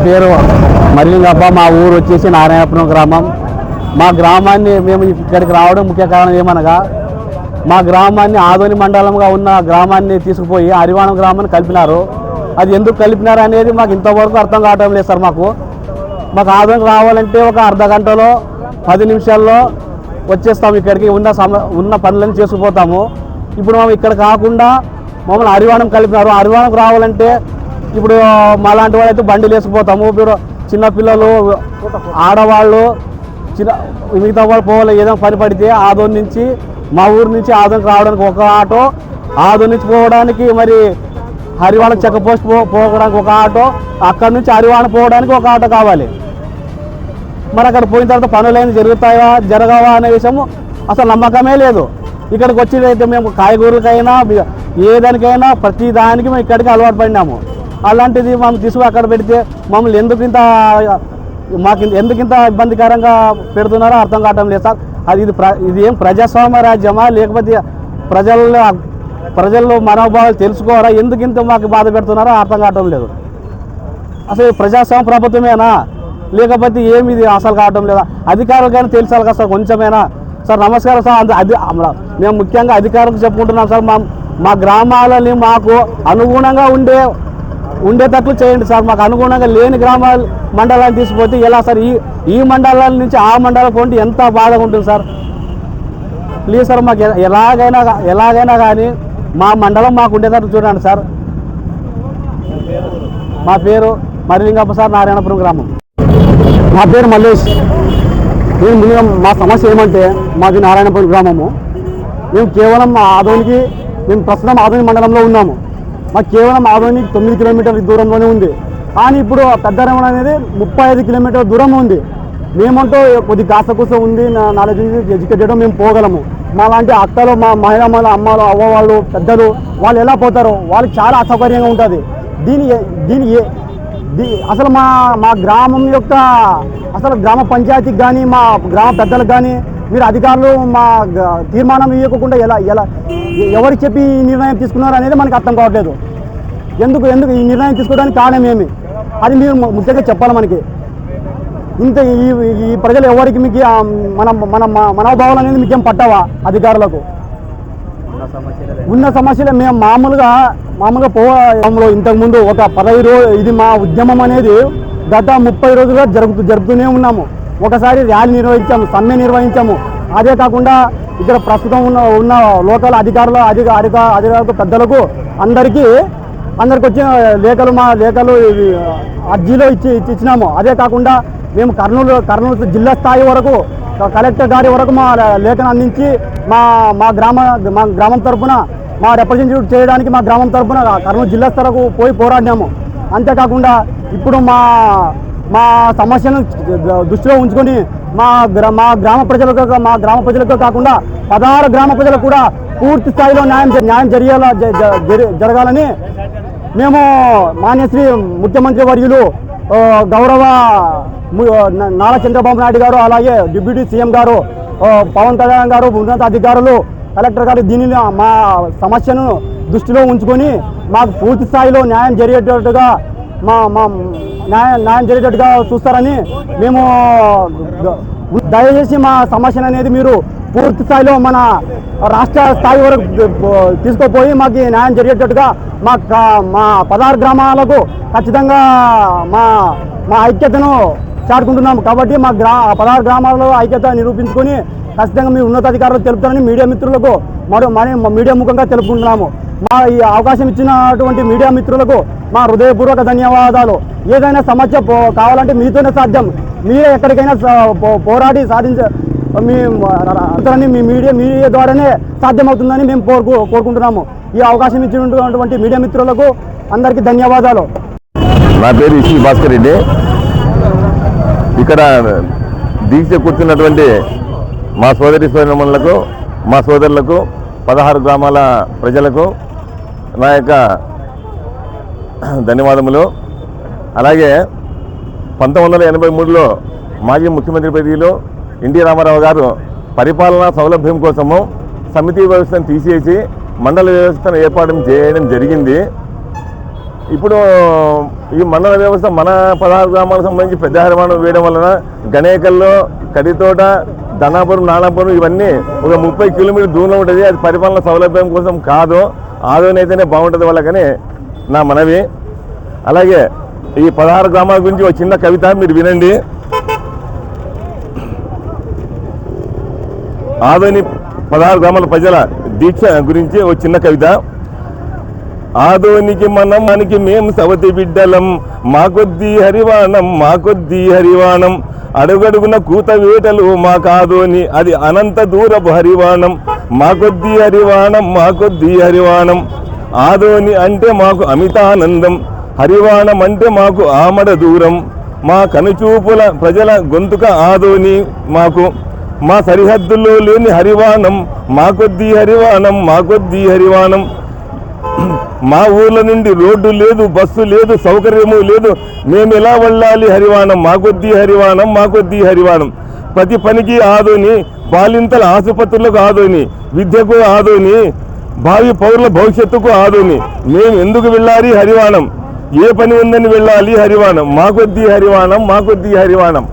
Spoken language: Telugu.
పేరు మర్లింగప్ప. మా ఊరు వచ్చేసి నారాయణపురం గ్రామం. మా గ్రామాన్ని మేము ఇక్కడికి రావడం ముఖ్య కారణం ఏమనగా, మా గ్రామాన్ని ఆదోని మండలంగా ఉన్న గ్రామాన్ని తీసుకుపోయి అరివాణం గ్రామాన్ని కలిపినారు. అది ఎందుకు కలిపినారు అనేది మాకు ఇంతవరకు అర్థం కావడం లేదు సార్. మాకు ఆదోనికి రావాలంటే ఒక అర్ధ గంటలో 10 నిమిషాల్లో వచ్చేస్తాము. ఇక్కడికి ఉన్న పనులను చేసుకుపోతాము. ఇప్పుడు మేము ఇక్కడ కాకుండా మమ్మల్ని అరివాణం కలిపినారు. అరివాణంకి రావాలంటే ఇప్పుడు మాలాంటి వాళ్ళైతే బండిలు వేసుకుపోతాము. ఇప్పుడు చిన్నపిల్లలు, ఆడవాళ్ళు, మిగతా వాళ్ళు పోవాలి. ఏదైనా పని పడితే ఆదోని నుంచి, మా ఊరు నుంచి ఆదోనికి రావడానికి ఒక ఆటో, ఆదోని నుంచి పోవడానికి మరి హరివాణం చెక్క పోస్ట్ పోవడానికి ఒక ఆటో, అక్కడి నుంచి హరివాణం పోవడానికి ఒక ఆటో కావాలి. మరి అక్కడ పోయిన తర్వాత పనులైనా జరుగుతాయా జరగవా అనే విషయం అసలు నమ్మకమే లేదు. ఇక్కడికి వచ్చేదైతే మేము కాయగూరలకైనా ఏదానికైనా ప్రతి దానికి మేము ఇక్కడికి అలవాటు పడినాము. అలాంటిది మనం తీసుకు అక్కడ పెడితే మమ్మల్ని ఎందుకు ఇంత ఇబ్బందికరంగా పెడుతున్నారో అర్థం కావటం లేదు సార్. ఇది ఏం ప్రజాస్వామ్య రాజ్యమా, లేకపోతే ప్రజల్లో మనోభావాలు తెలుసుకోవాలా? ఎందుకు ఇంత మాకు బాధ పెడుతున్నారో అర్థం కావటం లేదు. అసలు ప్రజాస్వామ్య ప్రభుత్వమేనా, లేకపోతే ఏమిది అసలు కావటం లేదా? అధికారులకైనా తెలిసాలి కదా సార్ కొంచెమైనా. సార్ నమస్కారం సార్. మేము ముఖ్యంగా అధికారులకు చెప్పుకుంటున్నాం సార్, మా గ్రామాలని మాకు అనుగుణంగా ఉండేటట్లు చేయండి సార్. మాకు అనుగుణంగా లేని మండలాన్ని తీసుకుపోతే ఎలా సార్? ఈ మండలాల నుంచి ఆ మండలం పోండి ఎంత బాధగా ఉంటుంది సార్. ప్లీజ్ సార్, మాకు ఎలాగైనా కానీ మా మండలం మాకు ఉండేటట్టు చూడండి సార్. మా పేరు మర్లింగప్ప సార్, నారాయణపురం గ్రామం. నా పేరు మల్లేష్. మేము ముందుగా మా సమస్య ఏమంటే, మాది నారాయణపురం గ్రామము. మేము కేవలం మేము ప్రస్తుతం ఆదోని మండలంలో ఉన్నాము. మాకు కేవలం ఆదోనికి 9 కిలోమీటర్ల దూరంలోనే ఉంది. కానీ ఇప్పుడు పెద్ద రమణ అనేది 35 కిలోమీటర్ల దూరం ఉంది. మేమంటూ కొద్ది కాసకూస ఉంది, నాలెడ్జ్ ఎడ్యుకేటెడ్, మేము పోగలము. మా లాంటి అక్కలు, మా మహిళా అమ్మలు, అవ్వవాళ్ళు, పెద్దలు వాళ్ళు ఎలా పోతారో వాళ్ళకి చాలా అసౌకర్యంగా ఉంటుంది. అసలు మా గ్రామం యొక్క అసలు గ్రామ పంచాయతీకి కానీ, మా గ్రామ పెద్దలకు కానీ మీరు అధికారులు మా తీర్మానం ఇవ్వకుండా ఎవరికి చెప్పి ఈ నిర్ణయం తీసుకున్నారు అనేది మనకు అర్థం కావట్లేదు. ఎందుకు ఈ నిర్ణయం తీసుకోవడానికి కారణం ఏమి, అది మీరు ముఖ్యంగా చెప్పాలి మనకి. ఇంత ఈ ప్రజలు ఎవరికి మీకు మన మనోభావాలు అనేది మీకేం పట్టవా? అధికారులకు ఉన్న సమస్యలే. మేము మామూలుగా పోవడంలో ఇంతకుముందు ఒక 15 రోజులు ఇది మా ఉద్యమం అనేది గత 30 రోజులుగా జరుపుతూనే ఉన్నాము. ఒకసారి ర్యాలీ నిర్వహించాము, సమ్మె నిర్వహించాము. అదే కాకుండా ఇక్కడ ప్రస్తుతం ఉన్న లోకల్ అధికారులకు పెద్దలకు అందరికీ వచ్చిన లేఖలు అర్జీలో ఇచ్చినాము. అదే కాకుండా మేము కర్నూలు జిల్లా స్థాయి వరకు కలెక్టర్ గారి వరకు మా లేఖను అందించి మా గ్రామం తరఫున మా రిప్రజెంటేటివ్ చేయడానికి మా గ్రామం తరఫున కర్నూలు జిల్లా స్థాయికి పోయి పోరాడినాము. అంతేకాకుండా ఇప్పుడు మా సమస్యను దృష్టిలో ఉంచుకొని మా గ్రామ ప్రజలకు కాకుండా 16 గ్రామ ప్రజలకు కూడా పూర్తి స్థాయిలో న్యాయం జరగాలని మేము మాన్యశ్రీ ముఖ్యమంత్రి వర్యులు గౌరవ నారా చంద్రబాబు నాయుడు గారు, అలాగే డిప్యూటీ సీఎం గారు, పవన్ కళ్యాణ్ గారు, ఉన్నత అధికారులు, కలెక్టర్ గారు దీనిని మా సమస్యను దృష్టిలో ఉంచుకొని మాకు పూర్తి స్థాయిలో న్యాయం జరిగేటట్టుగా చూస్తారని మేము దయచేసి మా సమస్యను అనేది మీరు పూర్తి స్థాయిలో మన రాష్ట్ర స్థాయి వరకు తీసుకుపోయి మాకు న్యాయం జరిగేటట్టుగా మా 16 గ్రామాలకు ఖచ్చితంగా మా ఐక్యతను చాటుకుంటున్నాము. కాబట్టి మా 16 గ్రామాలలో ఐక్యత నిరూపించుకొని ఖచ్చితంగా మీ ఉన్నతాధికారులకు తెలుపుతారని మీడియా మిత్రులకు మీడియా ముఖంగా తెలుపుకుంటున్నాము. మా ఈ అవకాశం ఇచ్చినటువంటి మీడియా మిత్రులకు మా హృదయపూర్వక ధన్యవాదాలు. ఏదైనా సమస్య కావాలంటే మీతోనే సాధ్యం. మీరే ఎక్కడికైనా పోరాడి మీ మీడియా ద్వారానే సాధ్యమవుతుందని మేము కోరుకుంటున్నాము. ఈ అవకాశం ఇచ్చినటువంటి మీడియా మిత్రులకు అందరికీ ధన్యవాదాలు. నా పేరు ఇసి భాస్కర్ రెడ్డి. ఇక్కడ దీక్ష కూర్చున్నటువంటి మా సోదరీమణులకు, మా సోదరులకు, 16 గ్రామాల ప్రజలకు నా యొక్క ధన్యవాదములు. అలాగే 1983లో మాజీ ముఖ్యమంత్రి పదవిలో ఎన్టీ రామారావు గారు పరిపాలనా సౌలభ్యం కోసము సమితి వ్యవస్థను తీసేసి మండల వ్యవస్థను ఏర్పాటు చేయడం జరిగింది. ఇప్పుడు ఈ మండల వ్యవస్థ మన 16 గ్రామాలకు సంబంధించి పెద్ద హరివాణం వేయడం వలన గణేకల్లో, కడితోట, ధనాపురం, నానాపురం ఇవన్నీ ఒక 30 కిలోమీటర్ దూరంలో ఉంటుంది. అది పరిపాలన సౌలభ్యం కోసం కాదు, ఆదోనైతేనే బాగుంటుంది వాళ్ళకని నా మనవి. అలాగే ఈ 16 గ్రామాల గురించి ఒక చిన్న కవిత మీరు వినండి. ఆదోని 16 గ్రామాల ప్రజల దీక్ష గురించి ఒక చిన్న కవిత. ఆదోనికి మనమానికి మేము సవతి బిడ్డలం, మా కొద్దీ హరివాణం, మా కొద్దీ హరివాణం, అడుగడుగున కూత వేటలు మా కాదోని, అది అనంత దూరపు హరివాణం, మా కొద్దీ హరివాణం, మా కొద్దీ హరివాణం. ఆదోని అంటే మాకు అమితానందం, హరివాణం అంటే మాకు ఆమడ దూరం, మా కనుచూపుల ప్రజల గొంతుక ఆదోని మాకు, మా సరిహద్దుల్లో లేని హరివాణం, మా కొద్దీ హరివాణం, మా కొద్దీ హరివాణం. మా ఊర్ల నుండి రోడ్డు లేదు, బస్సు లేదు, సౌకర్యము లేదు, మేము ఎలా వెళ్ళాలి హరివాణం, మా కొద్దీ హరివాణం, మా కొద్దీ హరివాణం. ప్రతి పనికి ఆదోని, బాలింతల ఆసుపత్రులకు ఆదోని, విద్యకు ఆదోని, భావి పౌరుల భవిష్యత్తుకు ఆదోని. మేము ఎందుకు వెళ్ళాలి హరివాణం, ఏ పని ఉందని వెళ్ళాలి హరివాణం, మా కొద్దీ హరివాణం, మా కొద్దీ హరివాణం.